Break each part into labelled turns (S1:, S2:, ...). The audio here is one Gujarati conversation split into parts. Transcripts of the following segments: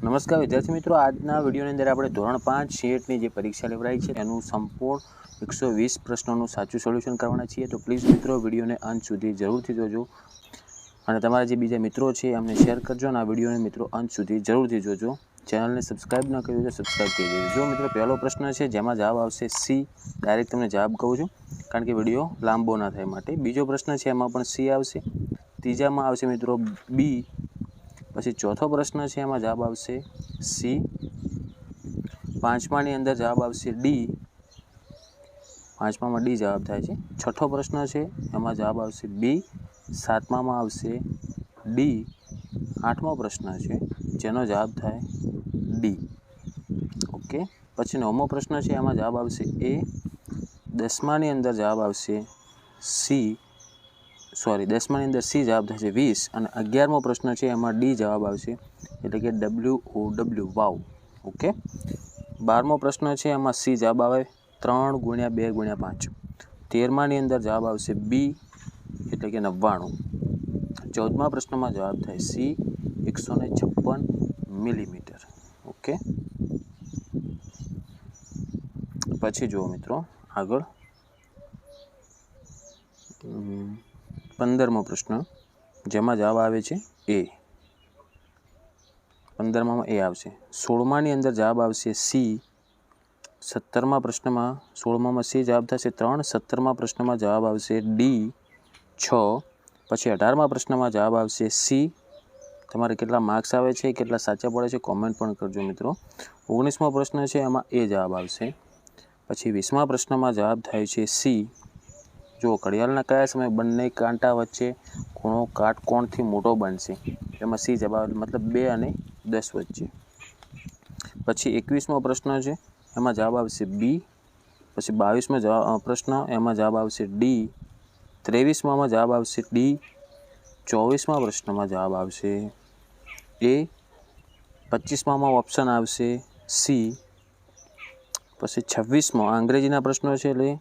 S1: નમસ્કાર વિદ્યાર્થી મિત્રો, આજના વિડીયોની અંદર આપણે ધોરણ 5 સીએટની જે પરીક્ષા લેવડાઈ છે એનું સંપૂર્ણ 120 પ્રશ્નોનું સાચું સોલ્યુશન કરવાના છીએ. તો પ્લીઝ મિત્રો વિડીયોને અંત સુધી જરૂરથી જોજો અને તમારા જે બીજા મિત્રો છે એમને શેર કરજો અને આ વિડીયોને મિત્રો અંત સુધી જરૂરથી જોજો. ચેનલને સબસ્ક્રાઈબ ન કરી તો સબસ્ક્રાઈબ કરી દેજો. જો મિત્રો પહેલો પ્રશ્ન છે જેમાં જવાબ આવશે સી, ડાયરેક્ટ તમને જવાબ કહું છું કારણ કે વિડીયો લાંબો ના થાય માટે. બીજો પ્રશ્ન છે એમાં પણ સી આવશે. ત્રીજામાં આવશે મિત્રો બી. પછી ચોથો પ્રશ્ન છે એમાં જવાબ આવશે સી. પાંચમાની અંદર જવાબ આવશે ડી. પાંચમામાં ડી જવાબ થાય છે. છઠ્ઠો પ્રશ્ન છે એમાં જવાબ આવશે બી. સાતમામાં આવશે ડી. આઠમો પ્રશ્ન છે જેનો જવાબ થાય ડી. ઓકે. પછી નવમો પ્રશ્ન છે એમાં જવાબ આવશે એ. દસમાની અંદર જવાબ આવશે સી. દસમાની અંદર સી જવાબ થશે 20 અને 11મો પ્રશ્ન છે એમાં ડી જવાબ આવશે એટલે કે WOW વાવ. ઓકે. 12મો પ્રશ્ન છે એમાં સી જવાબ આવે 3 × 2 × 5. 13માની અંદર જવાબ આવશે બી એટલે કે 99. 14મા પ્રશ્નમાં જવાબ થાય સી 156 મિલીમીટર. ઓકે. પછી જુઓ મિત્રો આગળ 15મો પ્રશ્ન જેમાં જવાબ આવે છે એ. 15માં એ આવશે. 16માની અંદર જવાબ આવશે સી. 17મા પ્રશ્નમાં 16માં સી જવાબ થશે 3. 17મા પ્રશ્નમાં જવાબ આવશે ડી 6. પછી 18મા પ્રશ્નમાં જવાબ આવશે સી. તમારે કેટલા માર્ક્સ આવે છે, કેટલા સાચા પડે છે કોમેન્ટ પણ કરજો મિત્રો. 19મો પ્રશ્ન છે એમાં એ જવાબ આવશે. પછી 20મા પ્રશ્નમાં જવાબ થાય છે સી. જો ઘડિયાળના કયા સમયે બંને કાંટા વચ્ચે ખૂણો કાટકોણથી મોટો બનશે, એમાં સી જવાબ મતલબ 2 અને 10 વચ્ચે. પછી 21મો પ્રશ્ન છે એમાં જવાબ આવશે બી. પછી 22મો પ્રશ્ન એમાં જવાબ આવશે ડી. 23માં જવાબ આવશે ડી. 24મા પ્રશ્નમાં જવાબ આવશે એ. 25માં ઓપ્શન આવશે સી. પછી 26મો અંગ્રેજીના પ્રશ્નો છે એટલે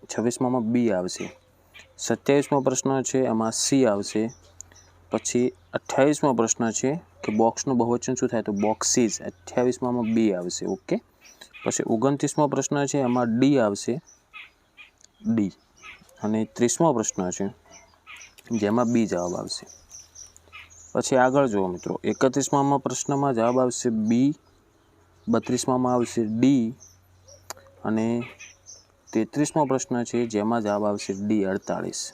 S1: 26માં બી આવશે. 27મો પ્રશ્ન છે એમાં સી આવશે. પછી 28મો પ્રશ્ન છે કે બોક્સનું બહુવચન શું થાય, તો બોક્સીસ. 28માં બી આવશે. ઓકે. પછી 29મો પ્રશ્ન છે એમાં ડી આવશે, ડી. અને 30મો પ્રશ્ન છે જેમાં બી જવાબ આવશે. પછી આગળ જુઓ મિત્રો 31મા પ્રશ્નમાં જવાબ આવશે બી. 32માં આવશે ડી. અને 33મો પ્રશ્ન છે જેમાં જવાબ આવશે ડી 48.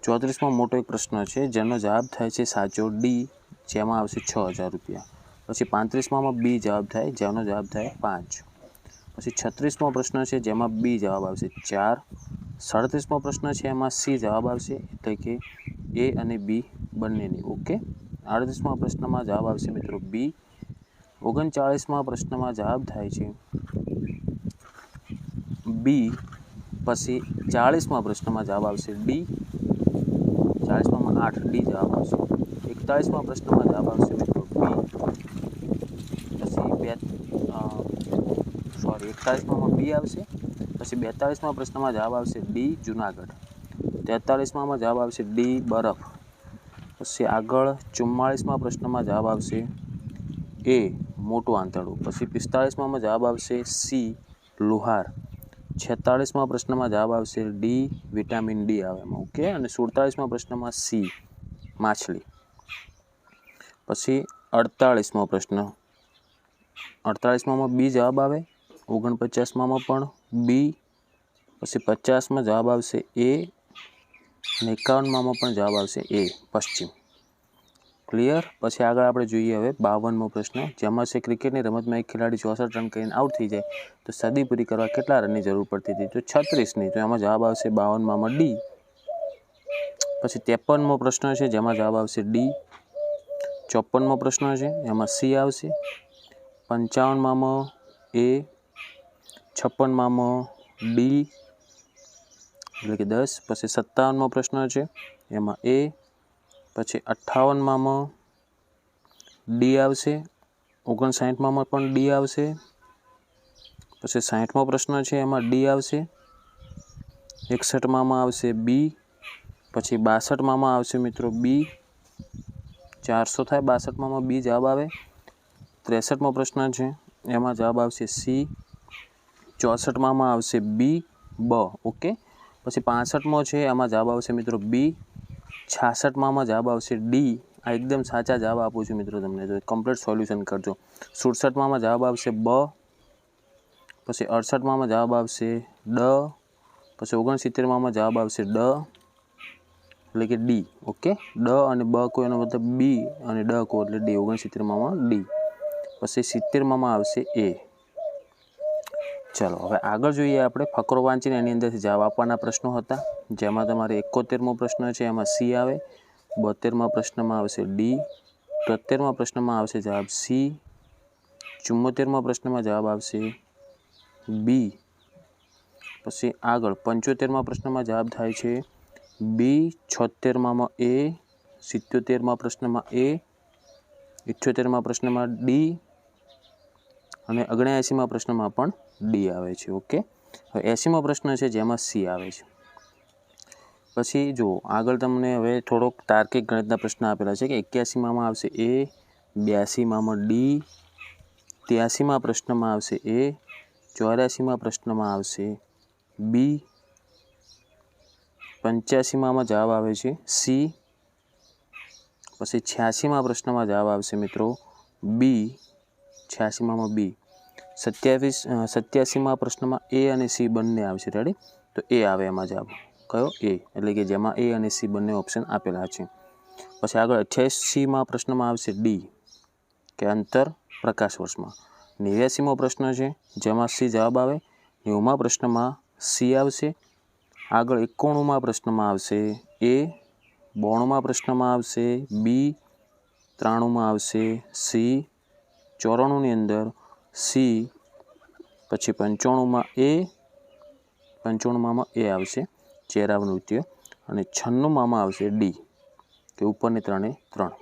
S1: 34માં મોટો એક પ્રશ્ન છે જેનો જવાબ થાય છે સાચો ડી, જેમાં આવશે 6000 રૂપિયા. પછી 35માં બી જવાબ થાય જેનો જવાબ થાય 5. પછી 36મો પ્રશ્ન છે જેમાં બી જવાબ આવશે 4. 37મો પ્રશ્ન છે એમાં સી જવાબ આવશે એટલે કે એ અને બી બંનેની. ઓકે. 38મા પ્રશ્નમાં જવાબ આવશે મિત્રો બી. 39મા પ્રશ્નમાં જવાબ થાય છે બી. પછી 40મા પ્રશ્નમાં જવાબ આવશે ડી. 40માં 8 ડી જવાબ આવશે. 41મા પ્રશ્નમાં જવાબ આવશે મિત્રો બી. પછી 41માં બી આવશે. પછી 42મા પ્રશ્નમાં જવાબ આવશે ડી જુનાગઢ. 43માં જવાબ આવશે ડી બરફ. પછી આગળ 44મા પ્રશ્નમાં જવાબ આવશે એ મોટું આંતરડું. પછી 45માં જવાબ આવશે સી લુહાર. 46મા પ્રશ્નમાં જવાબ આવશે ડી વિટામિન ડી આવે એમાં. ઓકે. અને 47મા પ્રશ્નમાં સી માછલી. પછી 48મો પ્રશ્ન, 48માં બી જવાબ આવે. 49માં પણ બી. પછી 50માં જવાબ આવશે એ અને 51માં પણ જવાબ આવશે એ પશ્ચિમ. ક્લિયર. પછી આગળ આપણે જોઈએ હવે 52મો પ્રશ્ન જેમાં છે ક્રિકેટની રમતમાં એક ખેલાડી 64 રન કરીને આઉટ થઈ જાય તો સદી પૂરી કરવા કેટલા રનની જરૂર પડતી હતી, તો 36ની. તો એમાં જવાબ આવશે 52માં ડી. પછી 53મો પ્રશ્ન છે જેમાં જવાબ આવશે ડી. 54મો પ્રશ્ન છે એમાં સી આવશે. 55માં એ. 56માં ડી એટલે કે 10. પછી 57મો પ્રશ્ન છે એમાં એ. પછી 58માં ડી આવશે. 59માં પણ ડી આવશે. પછી 60મો પ્રશ્ન છે એમાં ડી આવશે. 61માં આવશે બી. પછી 62માં આવશે મિત્રો બી. 400 થાય 62માં બી જવાબ આવે. 63મો પ્રશ્ન છે, એમાં જવાબ આવશે સી. 64માં આવશે બી બ. ઓકે. પછી 65મો છે, એમાં જવાબ આવશે મિત્રો બી. 66માં જવાબ આવશે ડી. આ એકદમ સાચા જવાબ આપું છું મિત્રો તમને, તો કમ્પ્લીટ સોલ્યુશન કરજો. 67માં જવાબ આવશે બ. પછી 68માં જવાબ આવશે ડ. પછી 69માં જવાબ આવશે ડ, એટલે કે ડી. ઓકે. ડ અને બ કો એનો મતલબ બી અને ડ કો એટલે ડી. 69માં ડી. પછી 70માં આવશે એ. ચલો હવે આગળ જોઈએ આપણે. ફકરો વાંચીને એની અંદરથી જવાબ આપવાના પ્રશ્નો હતા, જેમાં તમારે 71મો પ્રશ્ન છે, એમાં સી આવે. 72મા પ્રશ્નમાં આવશે ડી. 73મા પ્રશ્નમાં આવશે જવાબ સી. 74મા પ્રશ્નમાં જવાબ આવશે બી. પછી આગળ 75મા પ્રશ્નમાં જવાબ થાય છે બી. 76માં એ. 77મા પ્રશ્નમાં એ. 78મા પ્રશ્નમાં ડી. અને 79મા પ્રશ્નમાં પણ ડી આવે છે. ઓકે. હવે 80મો પ્રશ્ન છે, જેમાં સી આવે છે. પછી જો આગળ તમને હવે થોડોક તાર્કિક ગણિતના પ્રશ્ન આપેલા છે કે 81માં આવશે એ. 82માં ડી. 83મા પ્રશ્નમાં આવશે એ. 84મા પ્રશ્નમાં આવશે બી. 85માં જવાબ આવે છે સી. પછી 86મા પ્રશ્નમાં જવાબ આવશે મિત્રો બી. 86માં બી. 87મા પ્રશ્નમાં એ અને સી બંને આવશે. રેડી? તો એ આવે એમાં જવાબ. કયો? એ. એટલે કે જેમાં એ અને સી બંને ઓપ્શન આપેલા છે. પછી આગળ 88મા પ્રશ્નમાં આવશે ડી, કે અંતર પ્રકાશ વર્ષમાં. 89મો પ્રશ્ન છે, જેમાં સી જવાબ આવે. 90મા પ્રશ્નમાં સી આવશે. આગળ 91મા પ્રશ્નમાં આવશે એ. 92મા પ્રશ્નમાં આવશે બી. 93માં આવશે સી. 94ની અંદર સી. પછી 95માં એ. 95માં એ આવશે, ચેરાવૃત્ય. અને 96માં આવશે ડી, કે ઉપરની ત્રણે ત્રણ.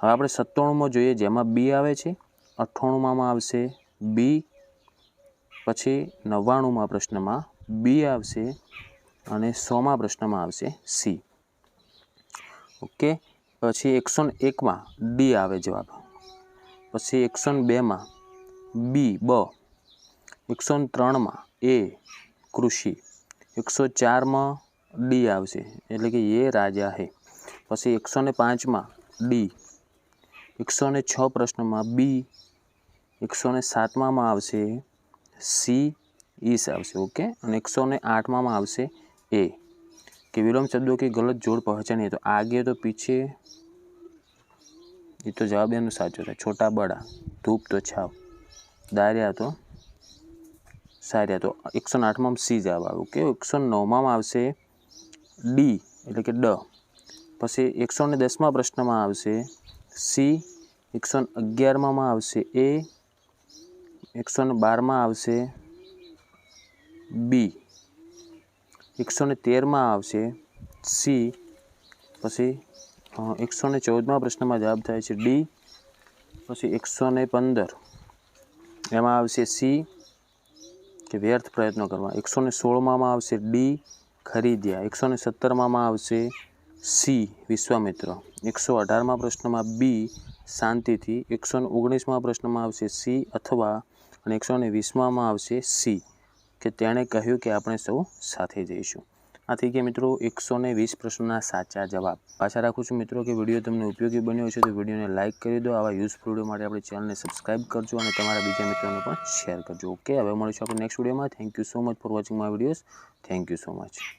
S1: હવે આપણે 97મો જોઈએ, જેમાં બી આવે છે. 98માં આવશે બી. પછી 99મા પ્રશ્નમાં બી આવશે અને 100મા પ્રશ્નમાં આવશે સી. ઓકે. પછી 101માં ડી આવે જવાબ. પછી 102માં બી બ. 103માં એ કૃષિ. 104માં ડી આવશે, એટલે કે એ રાજા હે. પછી 105માં ડી. 106 પ્રશ્નમાં બી. 107માં આવશે સી. ઈસ આવશે. ઓકે. અને 108માં આવશે ए, कि विलोम शब्दों की गलत जोड़ पहचानिए तो आगे तो पीछे, ये तो जवाब एनु साचो था. छोटा बड़ा, धूप तो छाव, दारिया तो सारिया. तो 108 में सी जवाब आवे. ओके. 109 में आवशे डी, એટલે કે ડ. પછી 110માં પ્રશ્નમાં આવશે સી. 111માં આવશે એ. 112માં આવશે બી. 113માં આવશે સી. પછી 114માં પ્રશ્નમાં જવાબ થાય છે ડી. પછી 115 એમાં આવશે સી, કે વ્યર્થ પ્રયત્નો કરવા. 116માં આવશે ડી, ખરીદ્યા. 117માં આવશે સી, વિશ્વામિત્ર. 118માં પ્રશ્નમાં બી, શાંતિથી. 119માં પ્રશ્નમાં આવશે સી, અથવા. અને 120માં આવશે સી, કે તેણે કહ્યું કે આપણે સૌ સાથે જઈશું. આ થઈ ગયા મિત્રો 120 પ્રશ્નોના સાચા જવાબ. આશા રાખું છું મિત્રો કે વિડીયો તમને ઉપયોગી બન્યો છે, તો વિડીયોને લાઇક કરી દો. આવા યુઝફુલ વિડીયો માટે આપણી ચેનલને સબસ્ક્રાઇબ કરજો અને તમારા બીજા મિત્રોને પણ શેર કરજો. ઓકે. હવે મળીશું આપણે નેક્સ્ટ વિડીયોમાં. Thank you so much for watching my videos. Thank you so much.